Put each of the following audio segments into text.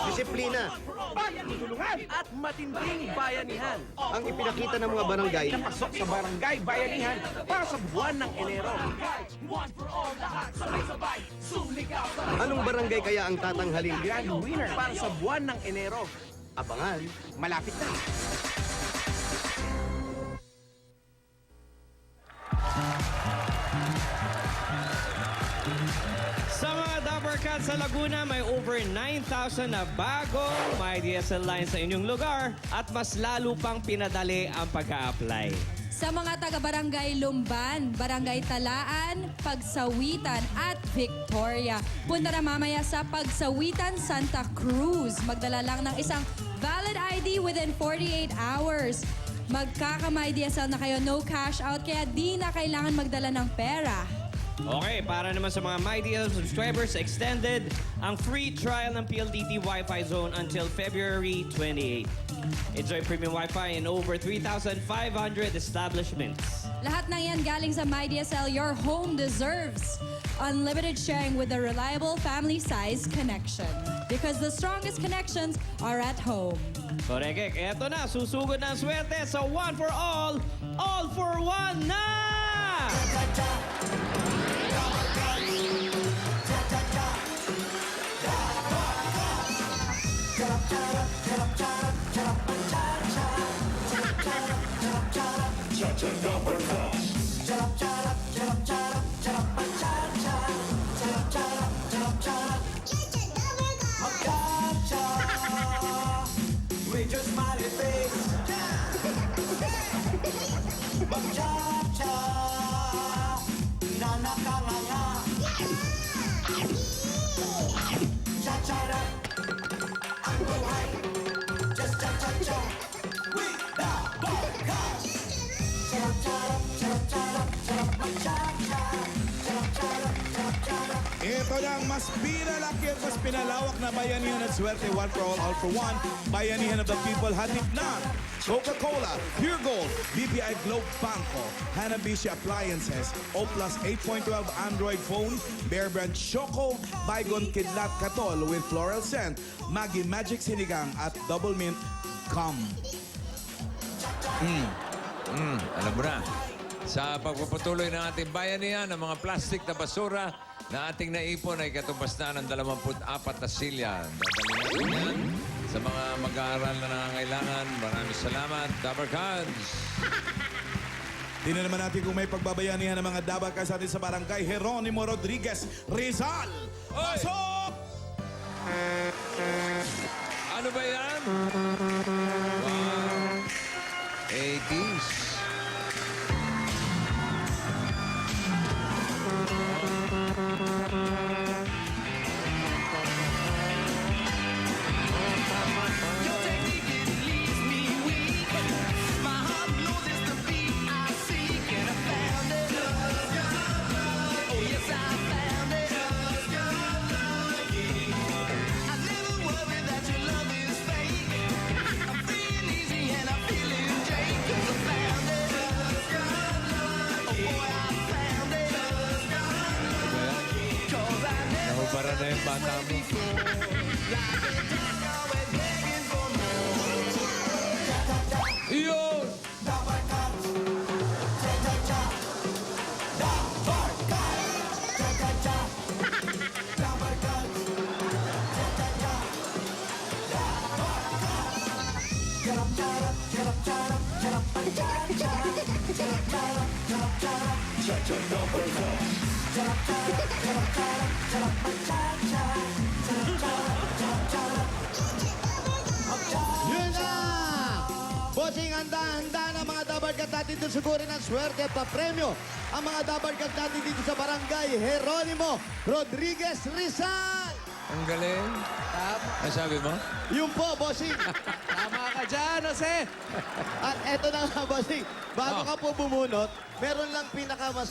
disiplina, at matinding bayanihan. ang ipinakita ng mga barangay Pasok sa Barangay Bayanihan para sa buwan ng Enero. Anong barangay kaya ang tatanghalin? Grand winner para sa buwan ng Enero. Abangan. Malapit na. Sa mga Dabber Cats sa Laguna, may over 9,000 na bagong may DSL lines sa inyong lugar at mas lalo pang pinadali ang pag-a-apply. Sa mga taga-barangay Lumban, Barangay Talaan, Pagsawitan at Victoria. Punta na mamaya sa Pagsawitan, Santa Cruz. Magdala lang ng isang valid ID within 48 hours. Magkakamay DSL na kayo, no cash out, kaya di na kailangan magdala ng pera. Okay, para naman sa mga MyDL subscribers, extended ang free trial ng PLDT Wi-Fi Zone until February 28. Enjoy premium Wi-Fi in over 3,500 establishments. Lahat ng yan galing sa MyDSL, your home deserves unlimited sharing with a reliable family-size connection. Because the strongest connections are at home. Korek, eto na, susugod na ang swerte sa One for All for One na! With your smiley face, magcha-cha, nanakanganga, cha-cha-ra, ang buhay, just cha-cha-cha, with the Barkas. Charap-charap, charap-charap, charap, magcha-cha, charap-charap, charap-charap. Ito na ang mas pinalaki at mas pinalawak na bayanihan at swerte. One for all for one. Bayanihan of the people. Hatid na Coca-Cola, Pure Gold, BPI Globe Banco, Hanabishi Appliances, Oplas 8.12 Android phone, Bear Brand Choco, Baygon Kidlat Katol with floral scent, Maggi Magic Sinigang at Double Mint Cum. Alam mo na, sa pagpapatuloy ng ating bayanihan, ang mga plastic na basura na ating naipon ay katumbas na ng 24 na silya. Dadalhin natin yan sa mga mag-aaral na nangangailangan. Maraming salamat, Dabber Cats. Tingnan naman natin kung may pagbabayanihan ng mga dabakas atin sa barangay Jeronimo Rodriguez, Rizal. Pasok! Ano ba yan? Wow. 80s. Your technique, it leaves me weak. My heart knows it's the beat I seek, and I found it. Oh yes, I found it. I never worry that your love is fake. I'm free and easy, and I feel it, Jake, 'cause I found it. Oh boy, I found it. 'Cause I never Nahubara na yung bata mo. Yun! Yun na! Bossing, handa-handa na mga dabarkat natin dito sugurin ang swerte at papremyo. Ang mga dabarkat natin dito sa barangay Jeronimo Rodriguez, Rizal! Ang galing. Ano sabi mo? Yun po, bossing. Tama ka dyan, Jose! At eto na nga, bossing. Bago ka po bumunot, meron lang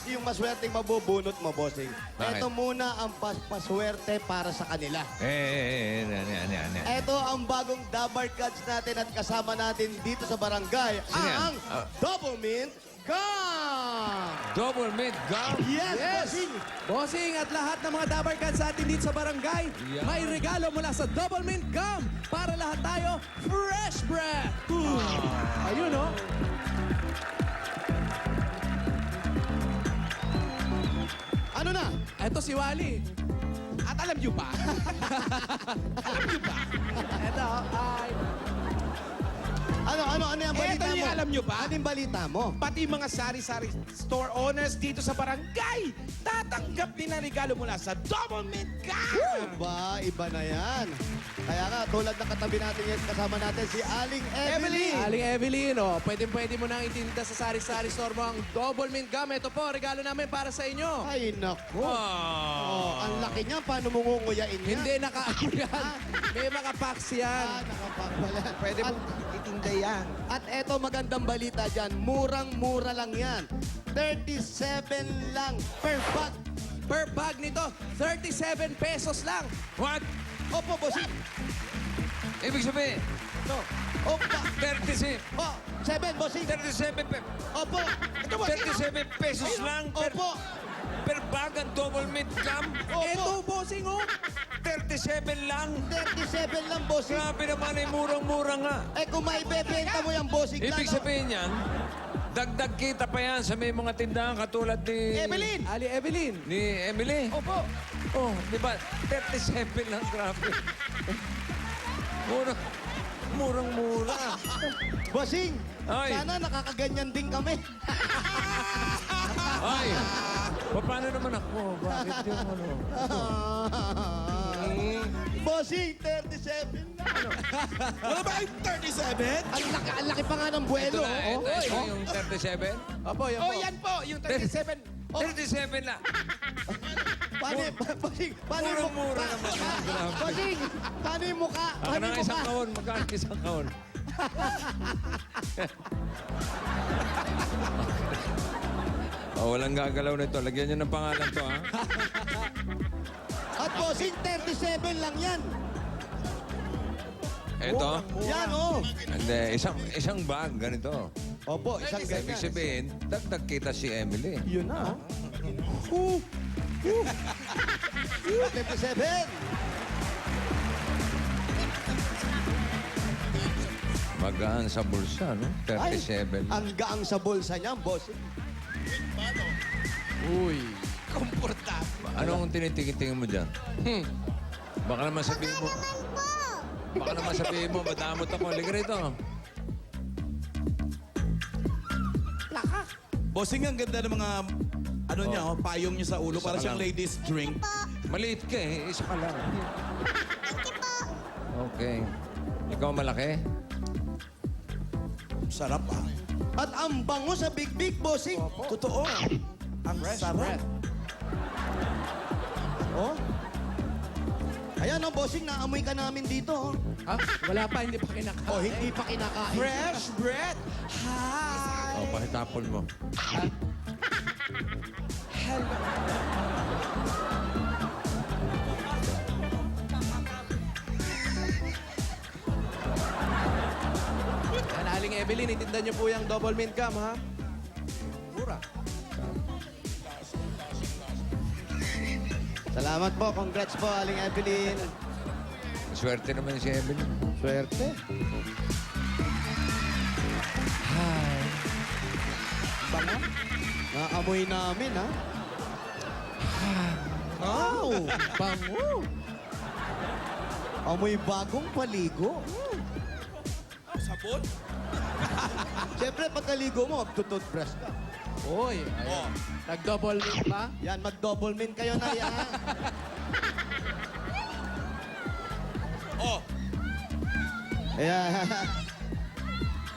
yung maswerteng mabubunot mo, bossing. Bakit? Ito muna ang paswerte para sa kanila. Ano. Ito ang bagong Dabar Cards natin at kasama natin dito sa barangay, Sino yan? ang Double Mint Gum! Double mint gum. Yes, bossing! Bossing at lahat ng mga Dabar Cats sa atin dito sa barangay, Yeah. may regalo mula sa Double Mint Gum para lahat tayo fresh breath. Ayun, oh. Ano na? Eto si Wally. At alam niyo pa? alam niyo pa? Eto, ay... Ano yung balita Eto mo? yung alam nyo ba? Ano yung balita mo? Pati mga sari-sari store owners dito sa barangay, tatanggap din ng regalo mula sa Double Mint Gum! Ba, iba na yan. Kaya nga, tulad ng katabi natin yan, kasama natin si Aling Evelyn. Aling Evelyn, oh, pwede mo nang itinda sa sari-sari store mo ang Double Mint Gum. Ito po, regalo namin para sa inyo. Ay, naku. Wow. Oh, ang laki niya. Paano mo ngunguyain yan? Hindi naka-ano yan. May mga packs yan. Nakapagpala. Pwede mo itinda yan. At eto, magandang balita dyan. Murang-mura lang yan. 37 lang per bag. Per bag nito, 37 pesos lang. What? Opo, bossing. Ibig sabihin, No. Opa. 37. Oh, 7, bossing. 37 Opo. 37 pesos lang per, Opo. per bag ang double mint gum. Ito, bossing, oh. 37 lang. 37 lang, bossing. Grabe naman ay murang-mura nga. Eh, kung maibebenta mo yung bossing lang. Ibig sabihin yan, dagdag kita pa yan sa may mga tindahan katulad ni... Evelyn! Ali Evelyn. Ni Emily. Opo. Oh, di ba? 37 lang, grabe. Murang-mura. Bossing, Ay. sana nakakaganyan din kami. Ay, paano naman ako? Bakit yung ano? Bossing, 37 na. Wala ba yung 37? Ang laki pa nga ng buwelo. Ito yung 37? Opo, yan Oh, po. yan po, yung 37. 37 lang. Bossing, paano yung Murang-mura naman yan, grabe. Bossing, paano yung mukha? Ako Paano na yung nga isang mukha? kahon. Magkano isang kahon? Oh, walang gagalaw nito. Lagyan niyo ng pangalan to, ha? At bossing, 37 lang yan. Ito? Yan, oh. Hindi, isang bag, ganito. Opo, isang Ibig ganyan. sabihin, dagdag kita si Emily. Yun na, oh. 37. Magaan sa bulsa, no? Ay, 37. ang gaang sa bulsa niya, bossing. Uy. Komportable. Anong tinitingin mo dyan? Baka naman sabihin mo... Baka naman sabihin mo, madamot ako. Liga rito. Bossing, ang ganda ng mga ano niya, oh, payong niya sa ulo. Isa Para ka siyang lang. ladies drink. Maliit ka eh. Isa ka lang. Okay. Ikaw malaki? Sarap ah. At ang bango sa Big Big, bossing. Totoo. Ang sarap. Oh. Ayan, oh, bossing, naamoy ka namin dito, oh. Ha? Wala pa, hindi pa kinakain. Oh, hindi pa kinakain. Fresh bread. Hi. O, pakitapon mo. Yan, Aling Evelyn, itinda niyo po yung Double Mint Gum, ha? Mura. Salamat po, congrats po, Aling Evelyn. Swerte naman si Evelyn. Swerte. Bango. Naamoy namin, ha? Wow! Bango. Amoy bagong paligo. Sabon? Siyempre, pagkaligo mo, magtutoothbrush ka. Uy, ayun. Nag-double mint ba? Yan, mag-double mint kayo na yan. Oh. Ayan.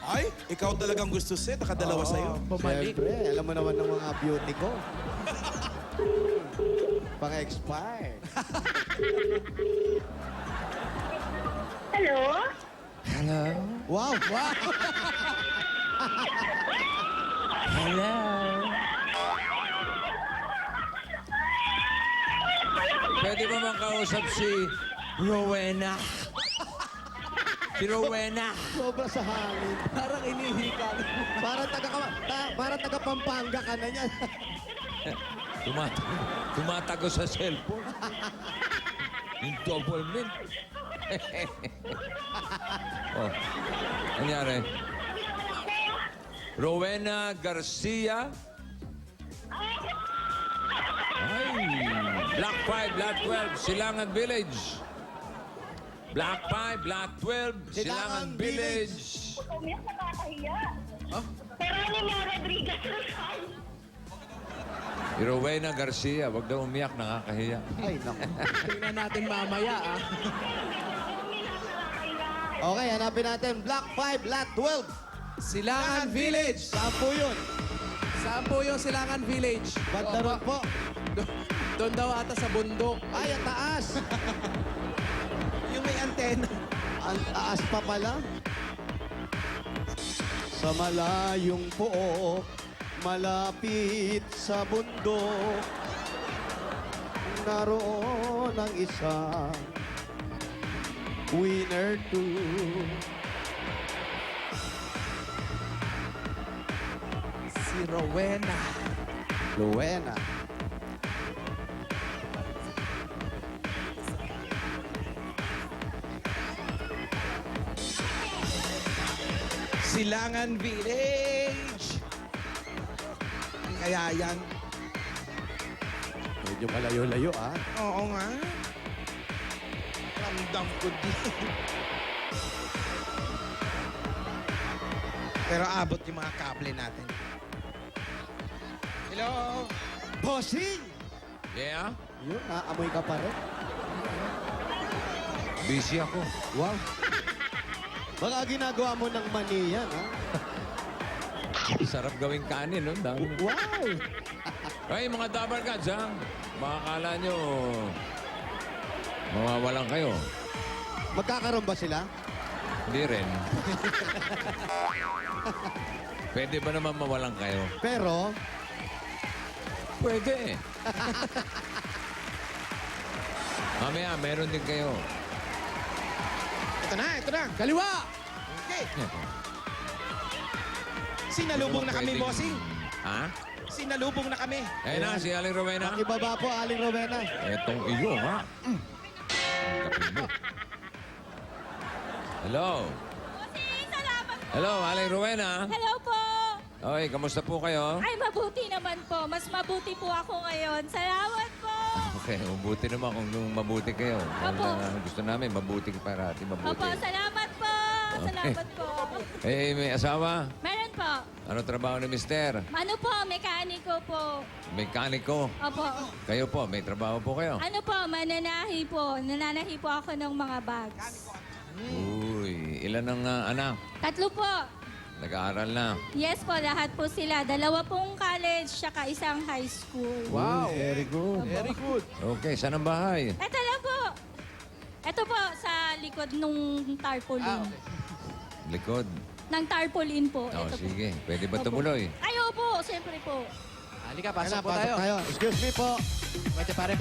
Ay, ikaw talagang gusto set. Nakadalawa sa'yo. Bumalik. Siyempre, alam mo naman ng mga beauty ko. Pang-expire. Hello? Wow! Wow! Pwede mo makausap si Rowena. Si Rowena. Sobra sa hangin. Parang inihika. Parang taga Pampanga ka na niyan. Tumatago sa cellphone. Yung double mint. Oh, nangyari? Rowena Garcia. Ay, Black 5, Black 12, Silangan Village. Black 5, Black 12, Silangan Village. Umiyak na kakahiya. Geronimo Rodriguez Rizal. Si Rowena Garcia, wag daw umiyak, nakakahiya. Ay, naku. Tingnan natin mamaya, ah. Okay, hanapin natin. Black 5, Black 12. Silangan Village. Saan po yun? Saan po yung Silangan Village? Banda ron po. Doon daw ata sa bundok. Ay, ang taas. Yung may antena. Ang taas pa pala. Sa malayong pook, malapit sa bundok, naroon ang isang winner too. Si Rowena. Rowena. Silangan Village. Kaya yan. Medyo malayo-layo ah. Oo nga. Ramdam ko din. Pero abot yung mga kable natin. Hello? Bossing! Yeah? Yun, naamoy ka pa rin. Busy ako. Wow. Baka ginagawa mo ng mani yan, ha? Sarap gawing kanin, no? Dami. Wow! Ay, mga Dabar Gods, ha? Makakala nyo, mawawalan kayo. Magkakaroon ba sila? Hindi rin. Pwede ba naman mawalan kayo? Pero, Pwede. Mamaya, meron din kayo. Ito na, ito na. Kaliwa! Okay. Sinalubong na kami, Pwedeng- bossing. Ha? Sinalubong na kami. Ayun na, si Aling Rowena. ibaba po, Aling Rowena. Etong iyo, ha? Kapit mo. Hello. Hello, Aling Rowena. Hello po. Okay, kamusta po kayo? Ay, mabuti naman po. Mas mabuti po ako ngayon. Salamat po. Okay, mabuti naman kung mabuti kayo. Opo. Gusto namin, mabuti parati, mabuti. Opo, salamat po. Salamat po. Eh, may asawa? Meron po. Ano trabaho ni mister? Ano po, mekaniko po. Mekaniko. Opo. Kayo po, may trabaho po kayo? Ano po, mananahi po. Nananahi po ako ng mga bags. Uy, ilan ang anak? 3 po. Nag-aaral na. Yes po, lahat po sila. 2 pong college, saka 1 high school. Wow! Very good. Very good. Okay, saan ang bahay? Ito lang po. Ito po, sa likod nung tarpaulin. Ah, okay. Likod. Ng tarpaulin po. Oh, Ito po. sige. Pwede ba Opo. tumuloy? Ay, opo, siyempre po. Halika, Pasok pasok po tayo. Excuse me po. Pare.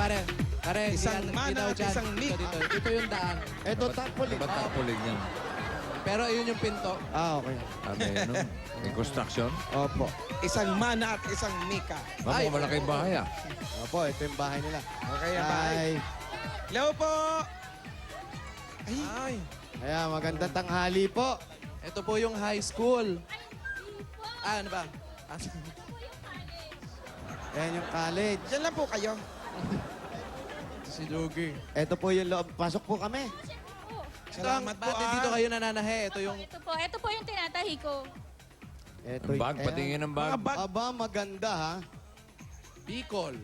Pare, Isang hindi mana daw at dyan. isang mic. Dito. Ito yung daan. Ito, tarpaulin. Ba't tapulig niyan? Pero yun yung pinto. Ah, okay. May, ano? May construction? Opo. Isang mana at isang mika. Mama, Ay, malaking bahay ah. Opo, ito yung bahay nila. Okay, bye. Ay, Hello po. Ay. ayan, magandang tanghali po. Ito po yung high school. Ah, ano ba? Ah, Ayan yung college. Diyan lang po kayo. si Lugi. Ito po yung loob. Pasok po kami. Salamat po. Bakit dito kayo nananahe? Ito yung... Ito po yung tinatahi ko. Ito, Ang bag, ayan. patingin ang bag. Mga bag. Aba, maganda ha. Bicol.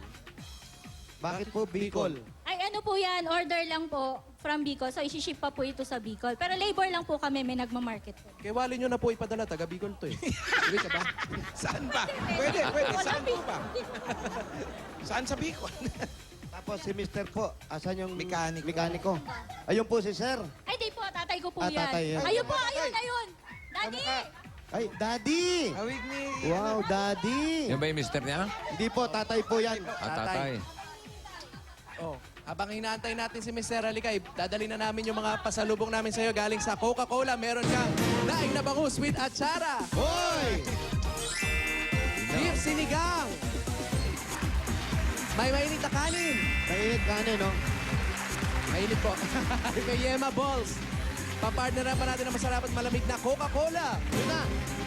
Bakit po Bicol? Ay, ano po yan? Order lang po from Bicol. So, isi-ship pa po ito sa Bicol. Pero labor lang po kami, may nagmamarket po. Kay Wally nyo na po ipadala. Taga Bicol to eh. Sige ka ba? Saan ba? Pwede. Saan po ba? Bicol. Saan sa Bicol? Tapos si Mr. po, asan yung Mekaniko. mekaniko? Ayun po si Sir. Ay, di po. Tatay ko po Ah, yan. tatay yan. Ayun po, ayun. Daddy! Ay, Daddy! Awig ni... Wow, Daddy! Yan ba yung mister niya? Hindi po, tatay po yan. Ah, tatay. Oh. Habang hinaantay natin si Mr. Alikay, dadali na namin yung mga pasalubong namin sa'yo galing sa Coca-Cola. Meron kang daing na bangus with atsara. Hoy! Beef sinigang. May mainit na kanin. Mainit kanin, no? Mainit po. May Yema Balls. Papartneran pa natin ang masarap at malamig na Coca-Cola. Yun na.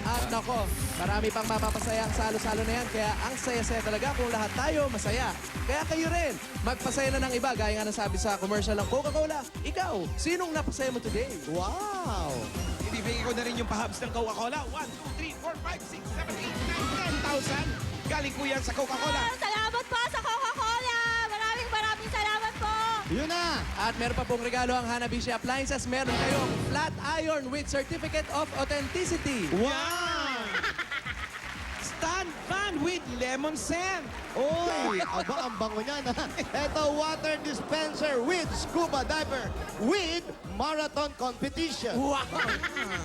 At nako, marami pang mapapasaya ang salo-salo na yan. Kaya ang saya-saya talaga kung lahat tayo masaya. Kaya kayo rin, magpasaya na ng iba. Gaya nga ng sabi sa commercial ng Coca-Cola. Ikaw, sinong napasaya mo today? Wow! Ibibigay ko na rin yung pahabs ng Coca-Cola. 1, 2, 3, 4, 5, 6, 7, 8, 9, 10,000. Galing po yan sa Coca-Cola. Salamat po sa Coca-Cola! Maraming salamat po! Yun na! At meron pa pong regalo ang Hanabishi Appliances. Meron kayong flat iron with certificate of authenticity. Wow! Stand fan with lemon scent. Oy! Aba, ang bango niyan, ha? Ito, water dispenser with scuba diver with marathon competition. Wow!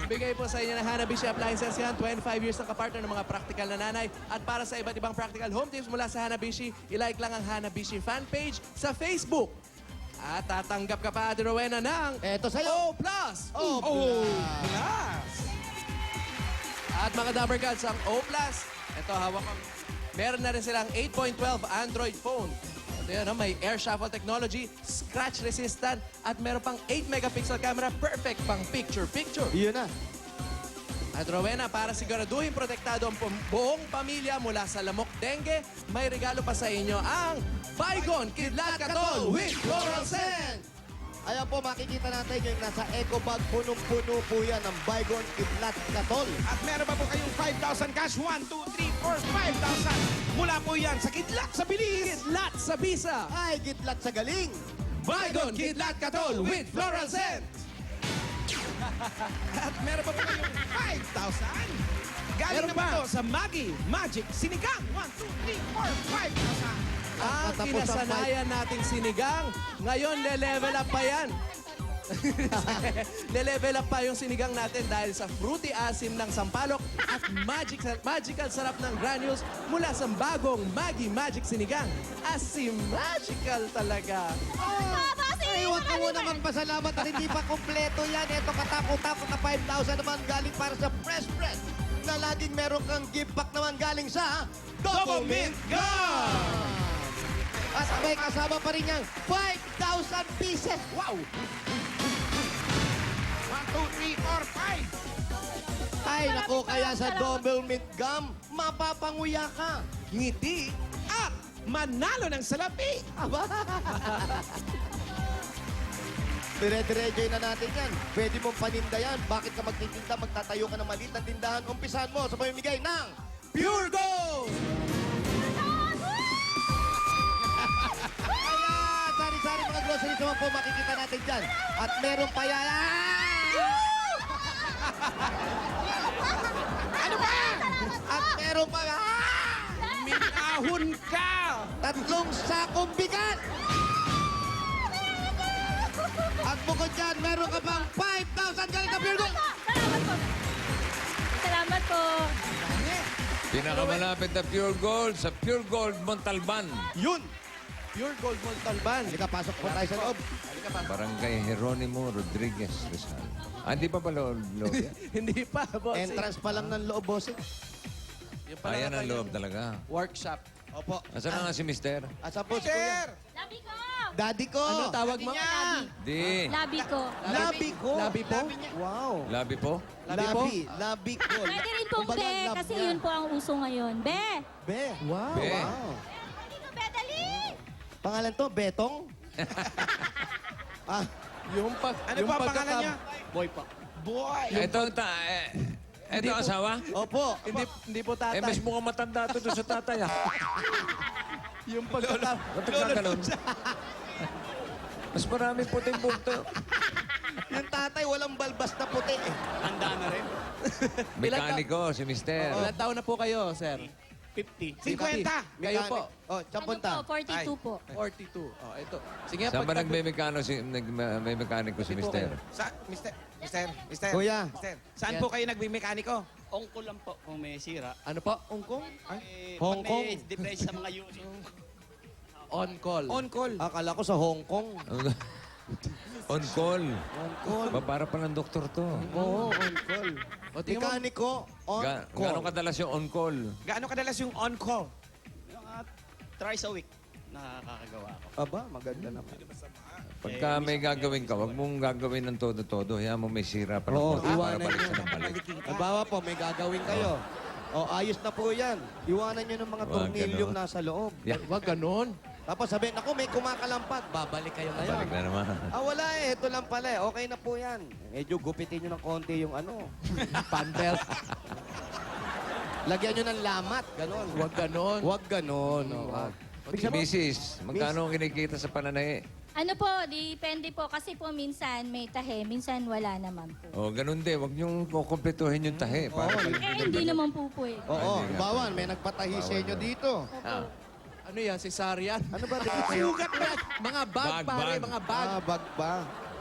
Bigay po sa inyo ng Hanabishi Appliances yan. 25 years ng kapartner ng mga practical na nanay. At para sa iba't ibang practical home tips mula sa Hanabishi, ilike lang ang Hanabishi fan page sa Facebook. At tatanggap ka pa, Ate Rowena, ng Eto sa'yo. O+. Oh, Plus. At mga Dabber Gods, ang O+, ito, hawak ko. Meron na rin silang 8.12 Android phone. Ito yun, may air shuffle technology, scratch resistant, at meron pang 8 megapixel camera, perfect pang picture-picture. Yun na. At Rowena, para siguraduhin protektado ang buong pamilya mula sa lamok dengue, may regalo pa sa inyo ang Baygon Kidlat Katol with Floral Scent! Ayan po, makikita natin yung nasa eco bag. Punong-puno po yan ng Baygon Kidlat Katol. At meron pa po kayong 5,000 cash. 1, 2, 3, 4, 5,000. Mula po yan sa Kidlat sa Bilis. Kidlat sa Bisa! Ay, Kidlat sa galing. Baygon Kidlat Katol with Floral Scent! At meron pa po kayong 5,000. Galing Meron naman pa. to sa Maggi Magic Sinigang. 1, 2, 3, 4, 5,000. Ang Katapos ang kinasanayan nating sinigang, ngayon le-level up pa yan. Le-level up pa yung sinigang natin dahil sa fruity asim ng sampalok at magical sarap ng granules mula sa bagong Maggi Magic Sinigang. Asim magical talaga. Ay, huwag ka muna magpasalamat at hindi pa kompleto yan. Ito katapos-tapo na 5,000 naman galing para sa Fresh Bread na laging meron kang gift pack naman galing sa Double Mint Gum! At may kasama pa rin niyang 5,000 pieces. Wow! 1, 2, 3, 4, 5. Ay, naku, kaya sa Double Mint Gum, mapapanguya ka. Ngiti at manalo ng salapi. Aba! Dire-diretso na natin yan. Pwede mong paninda yan. Bakit ka magtitinda? Magtatayo ka ng maliit na tindahan. Umpisahan mo sa pamimigay ng Pure Gold! Kaya, sari-sari mga groceries naman po makikita natin dyan. At meron pa yan. Ano ba? At meron pa Minahon ka. 3 sakong bigat. At bukod dyan, meron ka pang 5,000 galing ka Pure Gold. Salamat po! Salamat po! Pinakamalapit na Pure Gold sa Pure Gold Montalban. Yun. Pure Gold Montalban. Halika, pasok po tayo sa loob. Barangay Jeronimo Rodriguez Rizal. Hindi pa pala loob yan? Hindi pa, boss. Entrance pa lang ng loob, bossing. Yung pala Ayan ang yung loob talaga. Workshop. Opo. Nasaan na nga si Mister? Asa po si Kuya? Labi ko! Daddy ko. Ano tawag mo? Di. Labi ko. Labi ko. Labi po? Wow. Labi po? Labi po? Labi ko. Pwede rin pong Kumbaga, be, love kasi niya. yun po ang uso ngayon. Be! Be. Wow. Be. Wow. Dito, be, dali! Pangalan to, Betong? ah, Yung pag... Ano yung pa ang pangalan niya? boy pa. Boy. Ito asawa? Opo. Hindi po tatay. Mas mukhang matanda to doon sa tatay. Yung pagkatap... Ba't nagkagalon? Mas maraming puting bukto. Yung tatay, walang balbas na puti eh. Handa na rin. Mekaniko, si Mister. Ilan taon na po kayo, sir? 50. 50. Kayo po? Oh, Ano champunta. po? 42 po. 42. Oh, ito. Sige, Saan ba pagtag- may mekaniko si Mister? Sa, Mister. Kuya. Mister. Saan po kayo nagbimekaniko? Ongko lang po kung may sira. Ano po? Ungkong? Eh, Hong pag Kong. may depress sa mga unit. On call. On call. Akala ko sa Hong Kong. On call. On call. Para palang doktor to. Oo, on call. O, tingnan mo. Mekaniko, on call. Gano'ng kadalas yung on call? Gaano kadalas yung on call? Thrice a week nakakagawa ako. Aba, maganda naman. Pagka may gagawin ka, wag mong gagawin ng todo-todo. Hayaan mo may sira pa ng Oo, konti para iwanan balik nyo. sa ng balik. Halimbawa po, may gagawin kayo. O, ayos na po yan. Iwanan nyo ng mga Wag tornilyong ganon. nasa loob. Yeah. Wag ganon. Tapos sabihin, ako may kumakalampat. Babalik kayo ngayon. Balik na naman. Wala eh. Ito lang pala eh. Okay na po yan. Medyo gupitin nyo ng konti yung ano. Panbelt. Lagyan nyo ng lamat. Ganon. Wag ganon. Huwag ganon. O, wag. Mrs., magkano ang kinikita sa pananahi? Ano po, depende po. Kasi po minsan may tahe, minsan wala naman po. O, ganun din. Wag niyong kukumpletuhin yung tahi. Para Hindi naman po pwede. Oo. Bawan, may nagpatahi sa inyo dito. Ano yan? Cesarean? Ano ba dito kayo? Sugat na. Mga bag, Bag, pare. bag. Mga bag. Bag ba?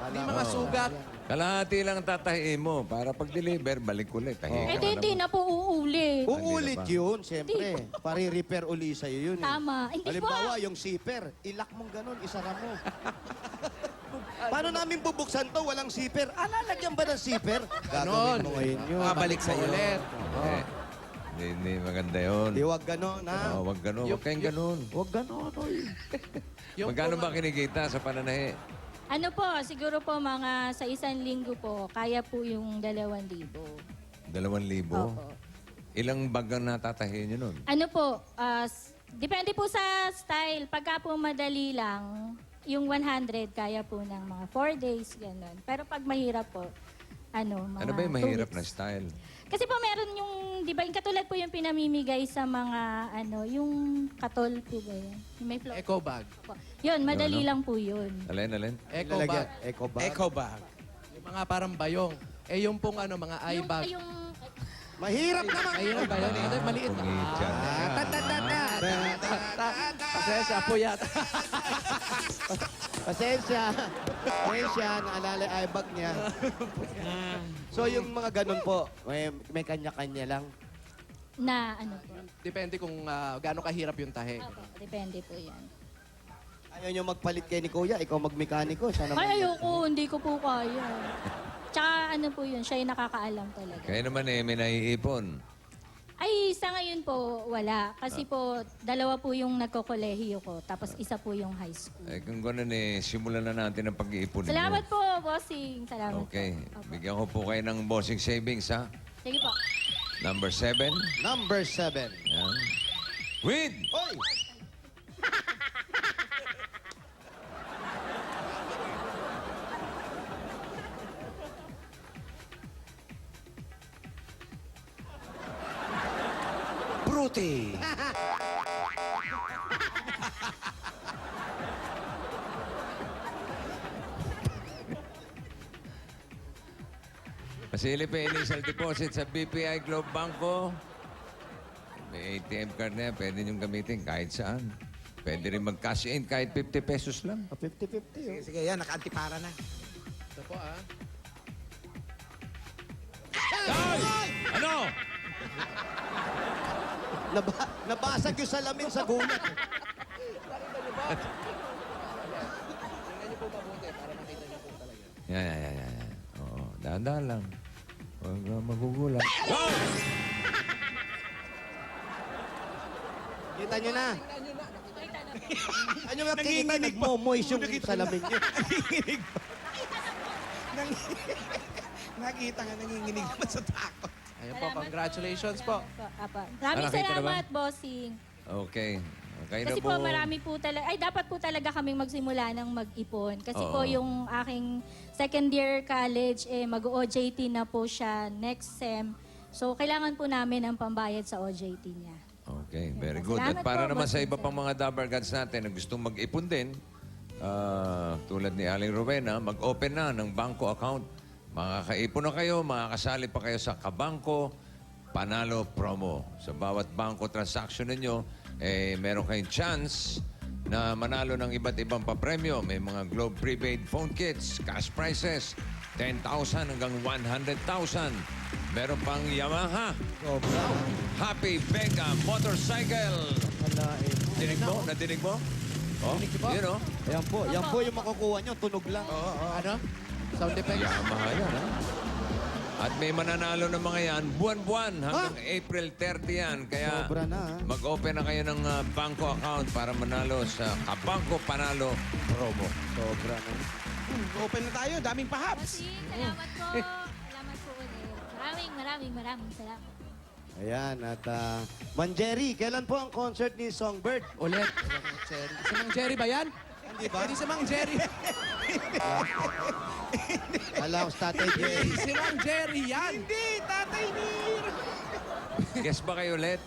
Hindi mga sugat. Kalahati lang tatahiin mo. Para pag-deliver, balik ulit. Tahi ka Hindi na na po uulit. Uulit yun, siyempre. Pari-repair uli sa'yo yun eh. Tama. Hindi po. Halimbawa, yung zipper, ilak mong ganun, isara mo. Paano namin bubuksan to? Walang zipper. Lalagyan ba ng zipper? Gagawin mo ngayon yun. Babalik sa'yo. Ulit. Hindi maganda yun. Di wag ganon, ha? Wag ganun. Wag kayong ganun. Wag ganon, oy. Magkano ba kinikita sa pananahi? Ano po, siguro po mga sa isang linggo po, kaya po yung 2,000. 2,000? Opo. Ilang bag ang natatahiin nyo nun? Ano po, depende po sa style. Pagka po madali lang, yung 100 kaya po ng mga 4 days, gano'n. Pero pag mahirap po, mga Ano ba yung 2 mahirap weeks. na style? Kasi po meron yung, di ba, yung katulad po yung pinamimigay sa mga, yung katol po ba yan? Yung may float Eco bag. po. Yun, madali lang po yun. Alin? Eco Lalagyan. bag. Eco bag. Eco bag. Yung mga parang bayong. Yung pong mga eye bag. Yung, Mahirap naman. Ayun ba yun? Ito, maliit na. Pungityan. Pasensya po yata. Pasensya. Pasensya, naalala ay bag niya. So yung mga ganun po, may kanya-kanya lang. na ano po. Depende kung gaano kahirap yung tahe. Opo, depende po yan. Ayaw nyo magpalit kay ni Kuya, ikaw magmekaniko. Sana Ay, ayoko, hindi ko po kaya. Tsaka ano po yun, siya yung nakakaalam talaga. Kaya naman may naiipon. Ay, sa ngayon po, wala. Kasi po, 2 po yung nagkokolehiyo ko, tapos 1 po yung high school. Kung gano'n simulan na natin ang pag-iipon ninyo. Salamat po, bossing. Salamat Okay. po. Opo. Bigyan ko po kayo ng bossing savings, ha? Sige po. Number 7. Number 7. Yan. With Hoy! Fruity. Pasilip initial deposit sa BPI Globe Banco. May ATM card na yan. Pwede niyong gamitin kahit saan. Pwede rin mag-cash in kahit 50 pesos lang. 50-50. Sige, yan. Naka-antipara na. Ito po Ano? Nabasag yung salamin sa gulat. Tingnan niyo po mabuti para makita niyo po talaga. Yan. Oo, dahan-dahan lang. Huwag magugulat. Kita nyo na. Ano nga kita? Nagmo-moist yung salamin nyo. Nakita nga, nanginginig naman sa takot. Ayun po, congratulations po. Apa. Maraming nakita na ba? salamat, bossing. Okay. Okay na Kasi po marami po talaga, dapat po talaga kaming magsimula ng mag-ipon. Kasi po Oo. yung aking second year college, mag-OJT na po siya next sem. So, kailangan po namin ang pambayad sa OJT niya. Okay, very good. Salamat At para po, naman sa bossing iba pang mga Dabber Gods natin na gustong mag-ipon din, tulad ni Aling Rowena, mag-open na ng banko account. Makakaipon na kayo, makakasali pa kayo sa Kabangko Panalo Promo. Sa bawat banko transaction ninyo, meron kayong chance na manalo ng iba't ibang papremyo. May mga Globe Prepaid Phone Kits, cash prizes, 10,000 hanggang 100,000. Meron pang Yamaha, Happy Vega Motorcycle. Nadinig mo? Oh, yun oh. Yan po yung makukuha nyo, tunog lang. Ano? Sound effects. Yamaha yan, ha? At may mananalo ng mga yan, buwan-buwan hanggang April 30 yan. Kaya Sobra na, ha? mag-open na kayo ng bangko account para manalo sa Kabangko Panalo promo. Sobra na. Open na tayo, daming pahaps. Bossing, salamat po. Salamat po ulit. Maraming salamat. Ayan, at Man Jerry, kailan po ang concert ni Songbird? Ulit. Si Mang Jerry ba yan? Hindi ba? Hindi si Mang Jerry. Alam ko sa Tatay Jerry. Si Mang Jerry yan. Hindi, Tatay Nir. Guess ba kayo ulit?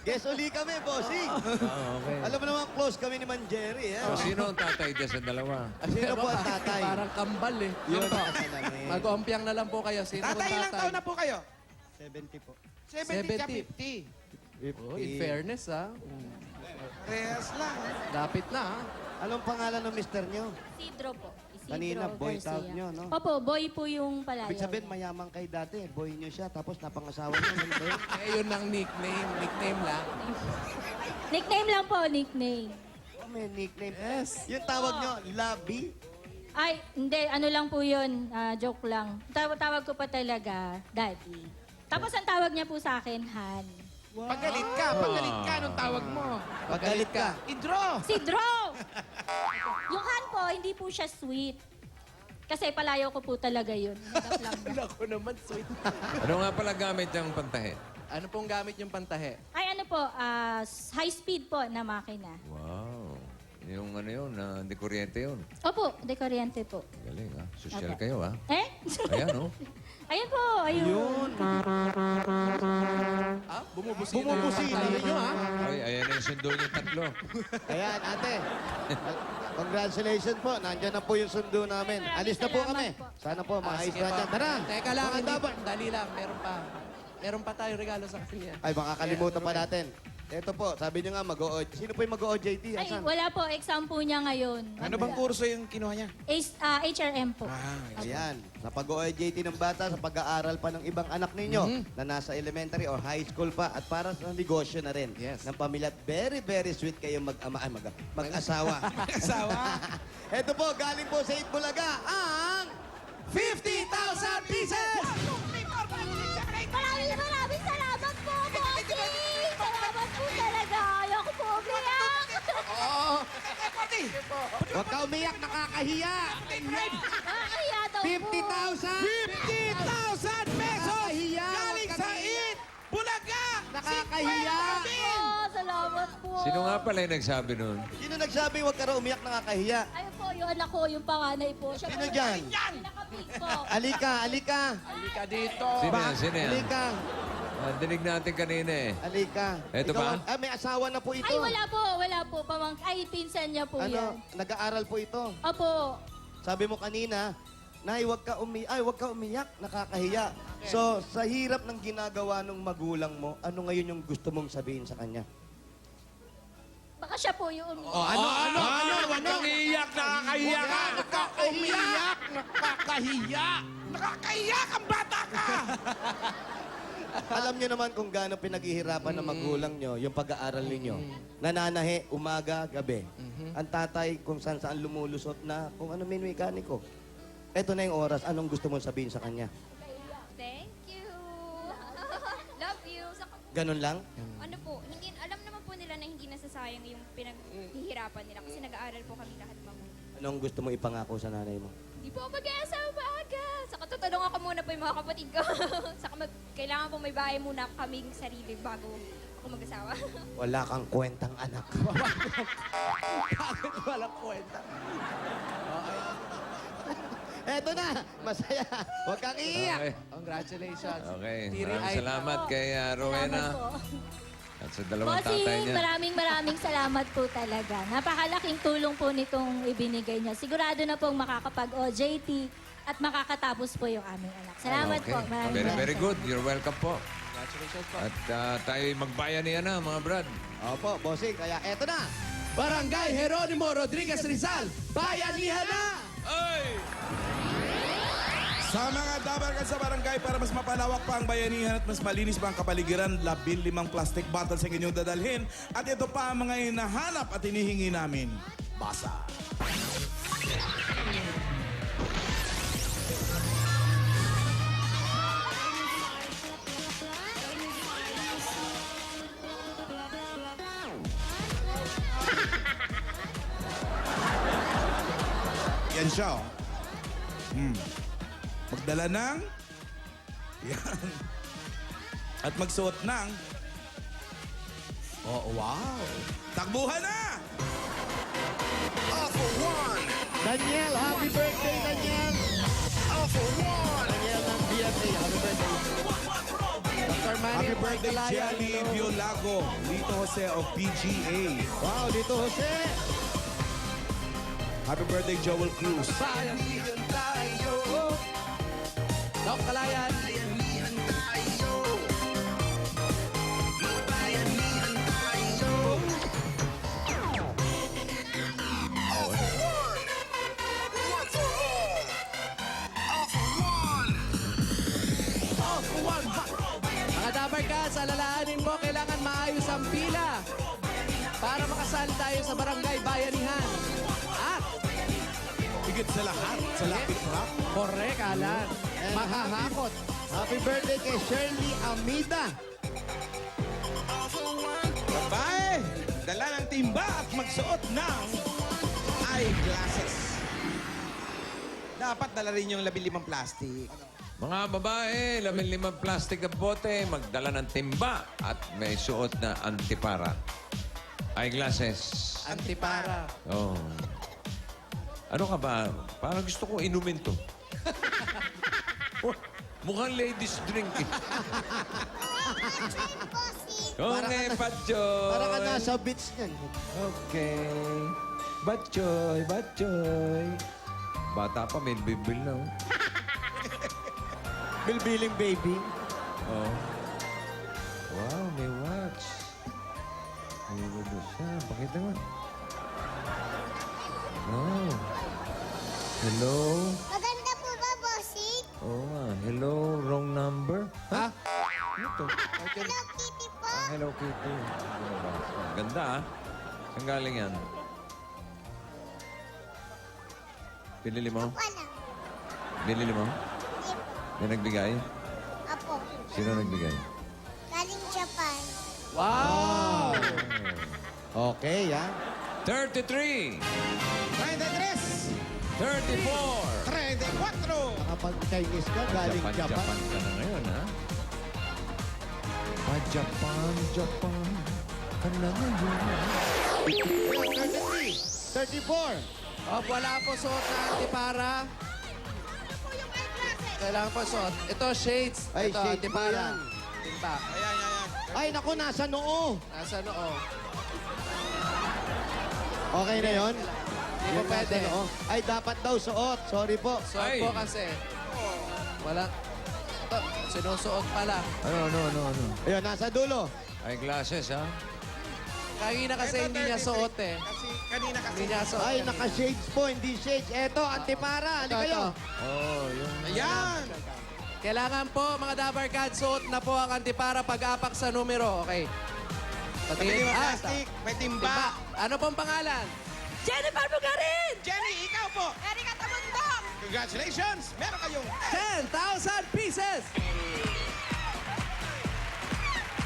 Guess uli kami, bossing. Okay. Alam mo naman, close kami ni Man Jerry. Eh. So, sino ang tatay dyan sa dalawa? Sino po ang tatay? Parang kambal eh. Yun po. Kasalamin. Mag-uumpiang na lang po kayo. Sino ang Tatay, ilang taon na po kayo? 70 po. 70 ka 50. Oh, in fairness ha. Reyes lang. Dapit na ha. Anong pangalan ng mister nyo? Isidro po. Isidro Kanina, boy Garcia. tawag nyo, no? Opo, boy po yung palayaw. Ibig sabihin, mayaman kayo dati. Boy nyo siya, tapos napangasawa nyo. Ano ba yun? Eh, yun ang nickname. Nickname lang. Nickname lang po, nickname. Oh, may nickname. Yes. Yung tawag nyo, Labi? Ay, hindi. Ano lang po yun. Joke lang. Tawag ko pa talaga, Daddy. Tapos ang tawag niya po sa akin, Han. Pagalit ka, anong tawag mo? Pagalit ka. Idro! Si Dro! Yung Han po, hindi po siya sweet. Kasi palayaw ko po talaga yun. Hanggang lang na. Ako naman, sweet. Ano nga pala gamit yung pantahe? Ano pong gamit yung pantahe? Ay, ano po, high speed po na makina. Wow. Yung ano yun, di kuryente yun. Opo, dekoryente po. Galing, ha? Social Opo. kayo, ha? Eh? Ayan, oh. Ayun po, ayun. Ah, bumubusina. Bumubusina. Pantahe nyo ha. Ay, ayan na yung sundo yung tatlo. Ayan, ate. Congratulations po. Nandyan na po yung sundo namin. Alis na po salamat kami. po. Sana po, maayos Sige na pa. dyan. Tara. Teka lang, Mga hindi. dapat. Dali lang, meron pa tayo regalo sa kanya. Ay, makakalimutan pa natin. Ito po, sabi niyo nga, sino po yung mag-OJT? Ay, Asan? wala po, exam po niya ngayon. Ano bang kurso yung kinuha niya? HRM po. Ayan, sa pag-OJT ng bata, sa pag-aaral pa ng ibang anak ninyo na nasa elementary or high school pa at para sa negosyo na rin Yes. ng pamilya. At very, very sweet kayo mag-asawa. Asawa. Ito po, galing po sa Itbulaga, ang 50,000 pieces! Maraming salamat po, Bossing! Salamat po talaga. Ayoko po umiyak. Huwag ka umiyak, nakakahiya! Nakakahiya daw po. 50,000! 50,000 pesos! Nakakahiya! Galing sa IT! Bulaga! Nakakahiya! Oh, salamat po. Sino nga pala yung nagsabi nun? Sino nagsabi huwag ka raw umiyak, nakakahiya? Ayun po, yung anak ko, yung panganay po. Siya Sino po, dyan? Pinaka-big po. Alika, alika! Halika dito. Sino yan? Sino yan? Alika, Dinig natin kanina eh. alika. Eto Ikaw ba? may asawa na po ito. Ay, wala po. Ay, pinsan niya po yan. Ano, nag-aaral po ito. Opo. Sabi mo kanina, Nay, huwag ka umiyak, nakakahiya. So, sa hirap ng ginagawa ng magulang mo, ano ngayon yung gusto mong sabihin sa kanya? Baka siya po yung umiyak. Huwag kang iiyak, nakakahiya ka! Nakakaumiyak! Nakakahiya! Nakakahiya kang bata ka! Alam niyo naman kung gaano pinaghihirapan ng magulang niyo yung pag-aaral ninyo. Nananahi, umaga, gabi. Ang tatay kung saan lumulusot na kung ano may mekaniko. Ito na yung oras, anong gusto mong sabihin sa kanya? Thank you. Love you. Ganun lang? Ano po, hindi, alam naman po nila na hindi nasasayang yung pinaghihirapan nila kasi nag-aaral po kami lahat mabuti. Anong gusto mo ipangako sa nanay mo? Di po mag-aasa maaga. Saka tutulungan ko muna po yung mga kapatid ko. Saka kailangan po may bahay muna kaming sarili bago ako mag-asawa. Wala kang kwentang anak. Bakit walang kwenta? Eto na, masaya. Huwag kang iiyak. Okay. Congratulations. Okay. Tiri Maraming ay- salamat kay Rowena. Salamat po. At sa dalawang tatay Bossing, niya. maraming salamat po talaga. Napakalaking tulong po nitong ibinigay niya. Sigurado na pong makakapag-OJT at makakatapos po yung aming anak. Salamat Okay. po. Maraming Very, maraming very good. You're welcome po. Congratulations po. At tayo'y magbayanihan na, mga brad. Opo, bossing. Kaya eto na. Barangay Jeronimo Rodriguez Rizal, Bayanihan na! Ay! Sa mga dabarkad sa barangay para mas mapalawak pa ang bayanihan at mas malinis pa ang kapaligiran, 15 plastic bottles ang inyong dadalhin. At ito pa ang mga hinahanap at hinihingi namin. Basa. Yan siya, oh. Magdala ng... Yan. At magsuot ng... Oh, wow. Takbuhan na! Daniel, happy birthday, Daniel! Daniel ng BFA, happy birthday. Dr. Manny Happy birthday, Pagkalayan. Jelly Biolago, Lito Jose of PGA. Wow, dito Jose. Happy birthday, Joel Cruz. Bayanihan tayo. Doc Kalayan. Mga Dabarkats, alalahanin mo, kailangan maayos ang pila para makasali tayo sa Barangay Bayanihan. At, Higit sa lahat, sa Lapit Rock. korek, Alan, And mahahakot. Happy birthday kay Shirley Amida. Babae, dala ng timba at magsuot ng eyeglasses. Dapat dala rin yung 15 plastic. Mga babae, 15 plastic na bote, magdala ng timba at may suot na antipara. Eyeglasses. Antipara. Oh. Ano ka ba? Parang gusto kong inumin to. Mukhang ladies drink eh. Okay, Patchoy. Para ka nasa beach niyan. Okay. Batchoy, Batchoy. Bata pa, may bibil na. Oh. Bilbiling baby. Oh. Wow, may watch. May wala siya. Pakita mo. Wow. Hello? Maganda po ba, bossing? Oo nga. Hello, wrong number. Ha? Ito. Hello, Kitty po. Hello, Kitty. Ganda ah. Saan galing yan? Binili mo? Wala. Binili mo? Hindi po. May nagbigay? Apo. Sino nagbigay? Galing Japan. Wow! Okay, yan. 33! 33, 34! 34. Nakapag-Chinese ka, galing Japan. Japan ka na ngayon, ha? Japan, Japan. Ka na ngayon. 33, 34. Oh, wala po suot na antipara. Kailangan po suot. Ito, shades. Ay, Ito, shades po antipara. yan. Timba. Ayan, ayan, ayan. Ay, naku, nasa noo. Nasa noo. Okay na yon? Hindi po pwede. Ay, dapat daw suot. Sorry po. Suot Ay. po kasi. Wala. Ito, sinusuot pala. Ano? Ayun, nasa dulo. Eyeglasses, ha? Kanina kasi Ito, hindi niya 33. suot eh. Kasi kanina kasi. Hindi niya suot. Ay, naka-shades po, hindi shades. Eto, antipara. Ano Ito, kayo? ito. Oh, yung... Ayan. Kailangan po, mga Dabarkad, suot na po ang antipara pag-apak sa numero. Okay. May Patingin. plastic, may timba. Ano pong pangalan? Jennifer Bugarin! Jenny, ikaw po. Erika Tabundong. Congratulations. Meron kayong... 10,000 pieces!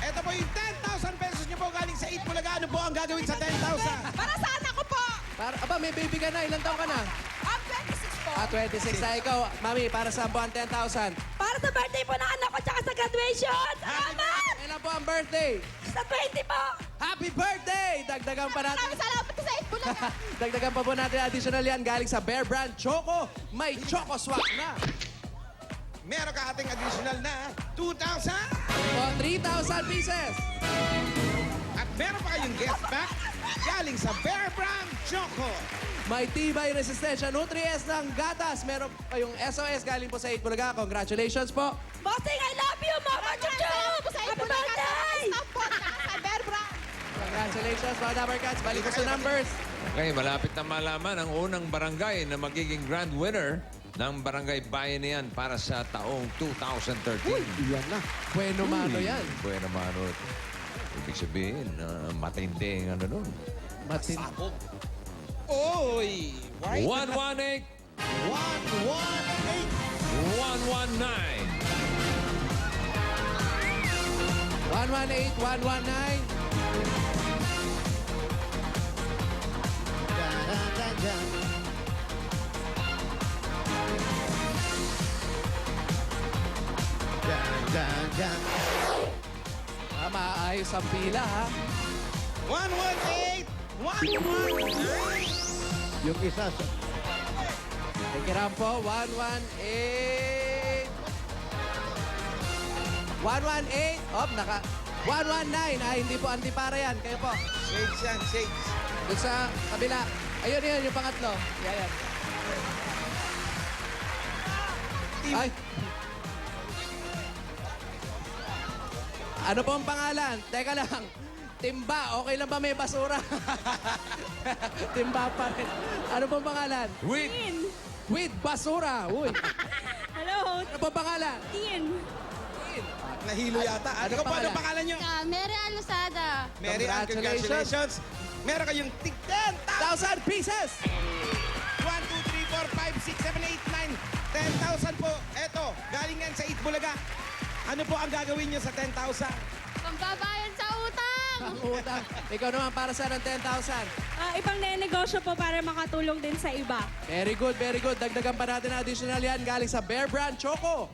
Ito po yung 10,000 pesos niyo po galing sa 8 Bulaga. Ano po ang gagawin sa 10,000? Para saan ako po? Aba, may baby ka na. Ilan taon ka na? Ang 26 po. 26 na ikaw. Mami, para saan po ang 10,000? Para sa birthday po ng anak ko tsaka sa graduation! Salamat! Kailan po ang birthday? Sa 20 po! Happy birthday! Dagdagan pa natin. Maraming salamat po sa 8 Bulaga. Dagdagan pa po natin additional yan galing sa Bear Brand Choco. May Choco Swap na. Meron ka ating additional na 2,000. O, 3,000 pieces. At meron pa kayong gift pack galing sa Bear Brand Choco. May tibay resistensya Nutri-S ng gatas. Meron kayong SOS galing po sa 8 Bulaga. Congratulations po. Bossing, I love you, Mama Chuchup! po sa 8 Happy Bulaga. Sa birthday! staff po. Sa Bear Brand. Congratulations, mga Dabarkats. Balik ko sa numbers. Okay, malapit na malaman ang unang barangay na magiging grand winner ng Barangay Bayanihan para sa taong 2013. Iyan na. Bueno mano yan. Buena mano. Ibig sabihin, matindi ang ano nun. Matin. Oy! White 118, 118. 119. 118, 119. Maayos ang pila, ha? 118! 119! Yung isa sa... Thank you, Rampo. 118. 118. Oh, naka... 119. Hindi po antipara yan. Kayo po. Shades yan, shades. Doon sa kabila. Ayun, yun, yung pangatlo. Yan. Ay. Ano po ang pangalan? Teka lang. Timba, okay lang ba may basura? Timba pa rin. Ano po ang pangalan? With basura. Uy. Hello, Ano po ang pangalan? Tin. Nahilo yata. Ano po, ano pangalan nyo? Mary Alusada. Mary Ann, congratulations. Meron kayong tig 10,000 1,000 pieces! 1, 2, 3, 4, 5, 6, 7, 8, 9. 10,000 po. Eto, galing yan sa Eat Bulaga. Ano po ang gagawin nyo sa 10,000? Pambabayad sa utang. Ang utang. Ikaw naman para sa ng 10,000. Ibang negosyo po para makatulong din sa iba. Very good, very good. Dagdagan pa natin ang additional yan galing sa Bear Brand Choco.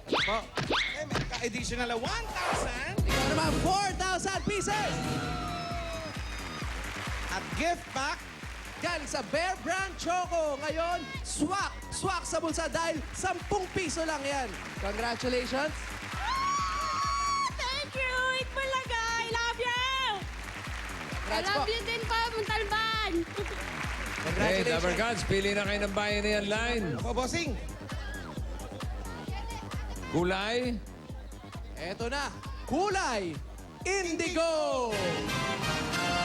Po. Meron ka additional 1,000. Ikaw naman 4,000 pieces! At gift pack. Galing sa Bear Brand Choco. Ngayon, swak sa bulsa dahil 10 piso lang yan. Congratulations. Thank you, Eat Bulaga. I love you. Congrats po. you din po, Muntalban. Hey, Dabber Congratulations. Gods, pili na kayo ng Bayanihan line. Ako, bossing. Kulay, Eto na. Kulay. Indigo.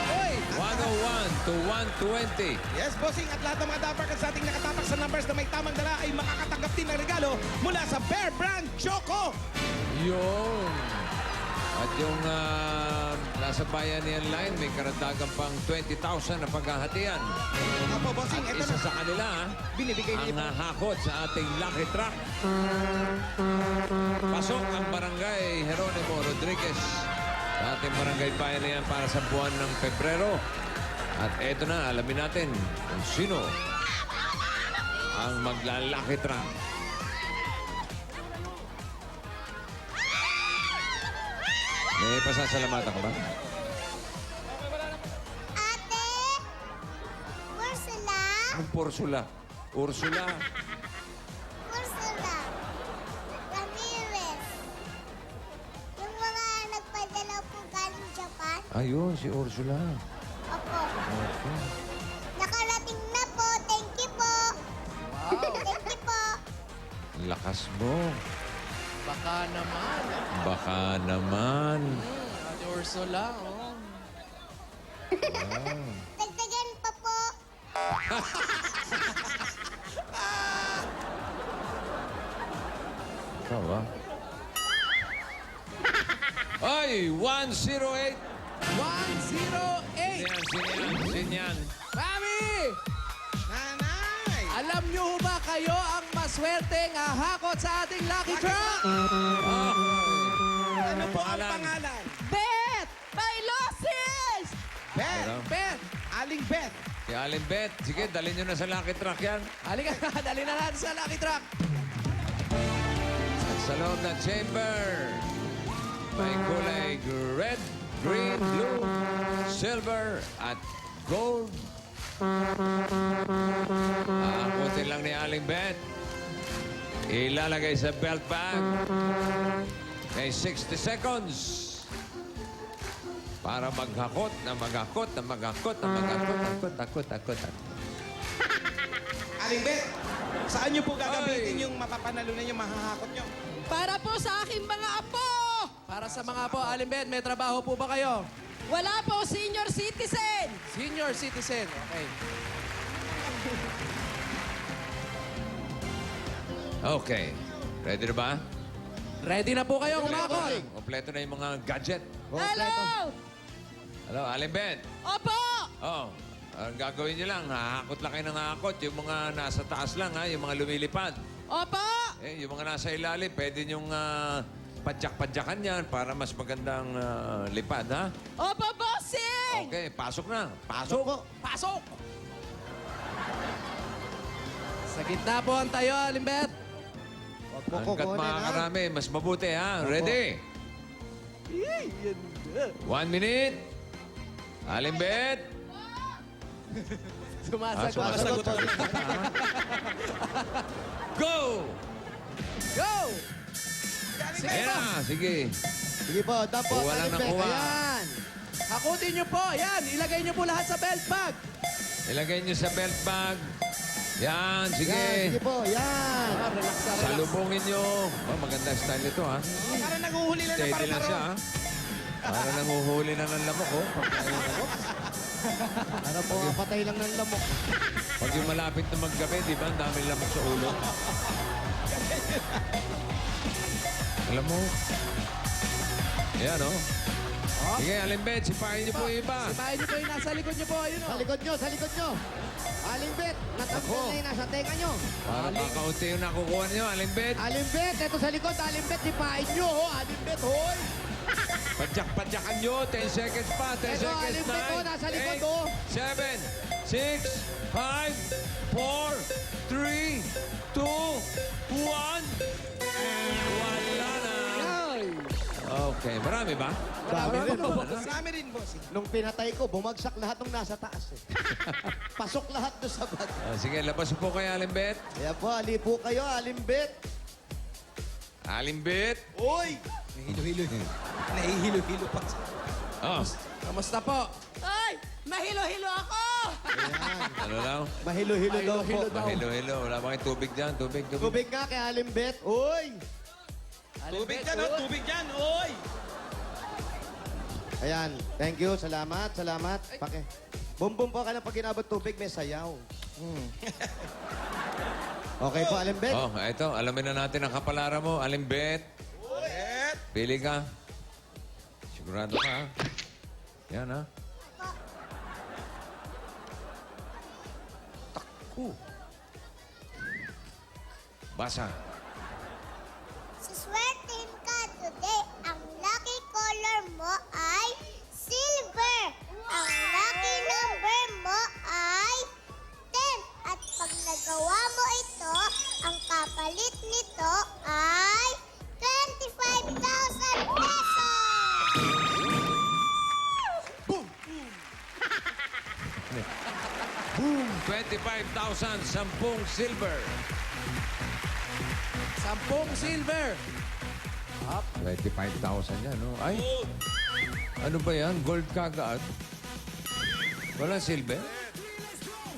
Oy. 101 to 120. Yes, bossing. At lahat ng mga Dapper Cats sa ating nakatapak sa numbers na may tamang dala ay makakatanggap din ng regalo mula sa Bear Brand Choco. Yun. At yung nasa Bayanihan line, may karagdagan pang 20,000 na paghahatian. Ako, bossing. At Ito isa na. sa kanila, Binibigay niyo ang po. hakot sa ating lucky truck. Pasok ang Barangay Jeronimo Rodriguez sa ating Barangay Bayanihan para sa buwan ng Pebrero. At eto na, alamin natin kung sino ang maglalaki truck. May pasasalamatan ka ba? Ate! Ursula! Ang Ursula. Ursula. Ursula! Ramirez! Yung mga nagpadala po galing Japan? Ayun, si Ursula. Opo. Okay. Nakarating na po. Thank you po. Thank you po. Ang lakas mo. Baka naman. Baka naman. Ate Ursula, oh. Dagdagan pa po. Ikaw ba? Ay, 108. 108. Sinyan. Mami! Nanay! Alam niyo ho ba kayo ang maswerteng ahakot sa ating lucky truck? Ano po ang pangalan? Bet! By losses! Beth. Bet! Aling Beth. Si Alin Bet. Sige, dalhin nyo na sa lucky truck yan. Halika na, dali na natin sa lucky truck. At sa loob ng chamber, may kulay red, green, blue, silver, at gold. Akutin lang ni Aling Bet. Ilalagay sa belt bag. May 60 seconds para maghakot na maghakot na maghakot na maghakot. Hakot. Aling Beth, saan niyo po gagamitin yung mapapanalunan yung mahahakot niyo? Para po sa aking mga apo! Para sa mga po, Alimbet, may trabaho po ba kayo? Wala po, senior citizen! Senior citizen. Okay. Okay. Ready na ba? Ready na po kayo, umakot. Kompleto na yung mga gadget. Hello! Hello, Aling Ben. Opo! Oh, ang gagawin niyo lang, hahakot lang kayo ng hahakot. Yung mga nasa taas lang, ha? Yung mga lumilipad. Opo! Yung mga nasa ilalim, pwede niyong padyak-padyakan yan para mas magandang lipad, ha? Opo, bossing! Okay, pasok na. Pasok. Pasok! Sa gitna po ang tayo, Alimbet. Huwag mo Hanggat kukunin, ha? makakarami, mas mabuti, ha? Ready? 1 minute. Alimbet. Sumasagot. Go! Go! Ayan na, sige. Sige po, dampo. Kuha lang ng Alimbek. kuha. Ayan. Hakutin nyo po. Yan, ilagay nyo po lahat sa belt bag. Ilagay niyo sa belt bag. Yan, sige. Yan, sige po. Yan. Relax na, relax. Salubungin niyo. Oh, maganda style ito, ha? Para nanguhuli lang ng Steady lang siya, paru-paro. ha? Para nanguhuli na ng lamok, oh. Ano po, patay lang ng lamok. Pag yung malapit na maggabi, di ba? Ang daming lamok sa ulo. Alam mo? Ayan, oh. Sige, Alimbet, sipahin niyo po yung iba. Sipahin nyo po yung nasa likod nyo po. Ayun Sa o. likod nyo, sa likod nyo. Alimbet, natanggal Ako. na yun nasa tenga nyo. Para kakaunti yung nakukuha niyo, Alimbet. Alimbet, eto sa likod. Alimbet, sipahin nyo, ho. Alimbet, hoy. Padyak-padyakan nyo. 10 seconds pa. 10 Eto, seconds. Alimbet, oh, nasa likod, 8, oh. 7, 6, 5, 4, 3, 2, 1. Wala na. Okay, marami ba? Dami rin, ho. Marami rin, boss. Nung pinatay ko, bumagsak lahat ng nasa taas. Eh. Pasok lahat doon sa bag. Sige, labas po kayo, Alimbet. Kaya po, ali po kayo, Alimbet. Alimbet. Uy! Nahihilo-hilo pa. Oh, Kamusta po? Ay! Nahilo-hilo ako! ano lang? Mahilo-hilo daw po. Mahilo-hilo. Wala ba kayong tubig dyan? Tubig. Tubig nga kay Alimbet. Uy! Tubig dyan, oh. Tubig dyan. Oy! Ayan, thank you. Salamat, salamat. Pake. Bumbum po ka na pag inabot tubig, may sayaw. Okay po, Alimbet. Oh, ito. Alamin na natin ang kapalaran mo, Alimbet. Pili ka. Sigurado ka, ha? Yan, ha? Takku. Basa. Suswertein ka today. Ang lucky color mo ay silver. Ang lucky number mo ay 10. At pag nagawa mo ito, ang kapalit nito ay 25,000 pesos! 25,000, 10 silver. 10 silver. 25,000 yan, no? Ay, ano ba yan? Gold kagad? Walang silver?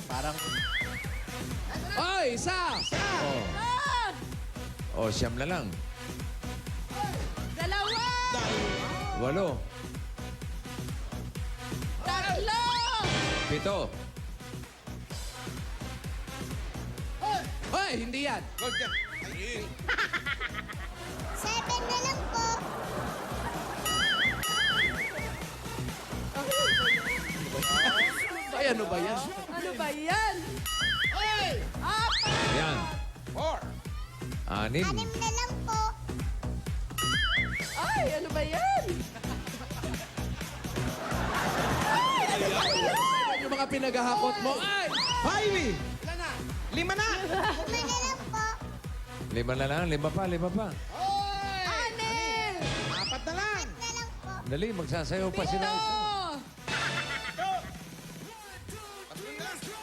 Parang... Oy, isa! Oh, siyam na lang. Dalawa! 8, Tatlo! 7. Oy, hindi yan. Gold dyan. 7 na lang po. Ay, ano ba yan? Ano ba yan? Yan. 4. 6. 6 na lang po. Ay, ano ba yan? Yung mga pinaghahakot mo. Ay! 5. Lima na. 5 na lang po. 5 na lang. 5 pa, 5 pa. Anin! 4 na lang. Na lang po. Dali, magsasayaw pa sila. Ito!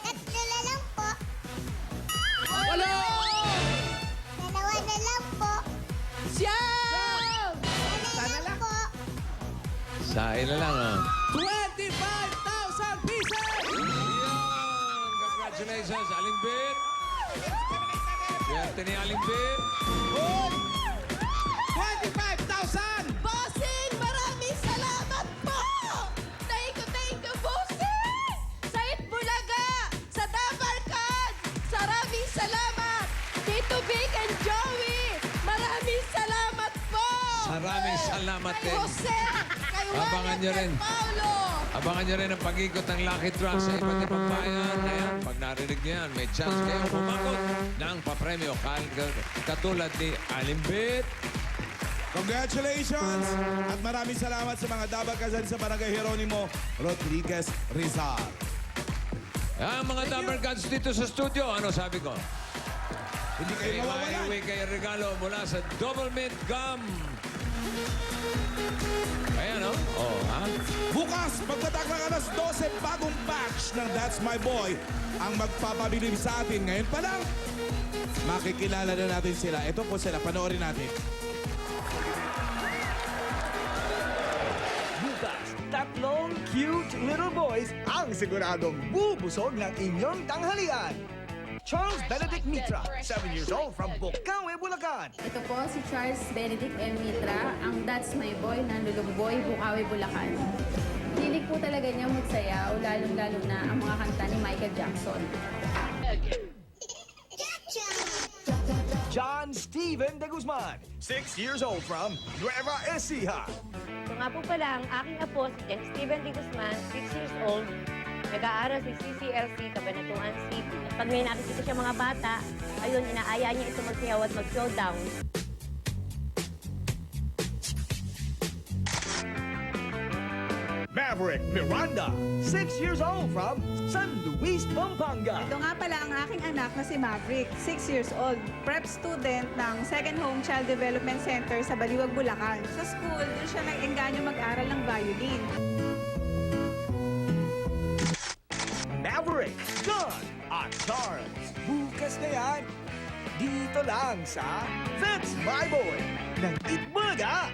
Tatlo na lang po. Wala! 2 na lang po. Siyam! 1 na lang po. Sain na lang, ah. 25,000 pieces! Congratulations, Alimbit. Swerte ni Alimbit. 25,000. Bossing, maraming salamat po! Thank you, bossing! Sa Itbulaga, sa Dabarkad, maraming salamat! Tito Vic and John! Maraming salamat din. Jose! Kay Abangan nyo rin. Paulo! Abangan nyo rin ang pag-ikot ng Lucky Draw sa iba't ibang bayan. Ayan, pag narinig nyo yan, may chance kayo kumakot ng papremyo. Katulad ni Alimbit. Congratulations! At maraming salamat sa mga dabagasan sa Barangay Jeronimo Rodriguez Rizal. Ang mga Dabber Gods dito sa studio, ano sabi ko? Hindi kayo mawawalan. Maiiwi kayo regalo mula sa Double Mint Gum. Ayan, oh. Oh, ha? Bukas, pagdating ng alas 12, bagong batch ng That's My Boy ang magpapabilib sa atin. Ngayon pa lang, makikilala na natin sila. Ito po sila, panoorin natin. Bukas, tatlong cute little boys ang siguradong bubusog ng inyong tanghalian. Charles Benedict Mitra, 7 years old from Bukawi, Bulacan. Ito po si Charles Benedict M. Mitra, ang That's My Boy ng Lulumboy, Bukawi, Bulacan. Hilig po talaga niya magsayaw, lalong-lalo na ang mga kanta ni Michael Jackson. John Steven De Guzman, 6 years old from Nueva Ecija. Ito nga po pala ang aking apo, si John Steven De Guzman, 6 years old. Nag-aaral sa CCLC, Cabanatuan City. Pag may nakikita siya mga bata, ayun, inaaya niya ito magsayaw at mag-showdown. Maverick Miranda, 6 years old from San Luis, Pampanga. Ito nga pala ang aking anak na si Maverick, 6 years old, prep student ng Second Home Child Development Center sa Baliwag, Bulacan. Sa school, doon siya nag-engganyo mag-aral ng violin. Maverick, John, at Charles. Bukas na yan. Dito lang sa That's My Boy ng Itbulaga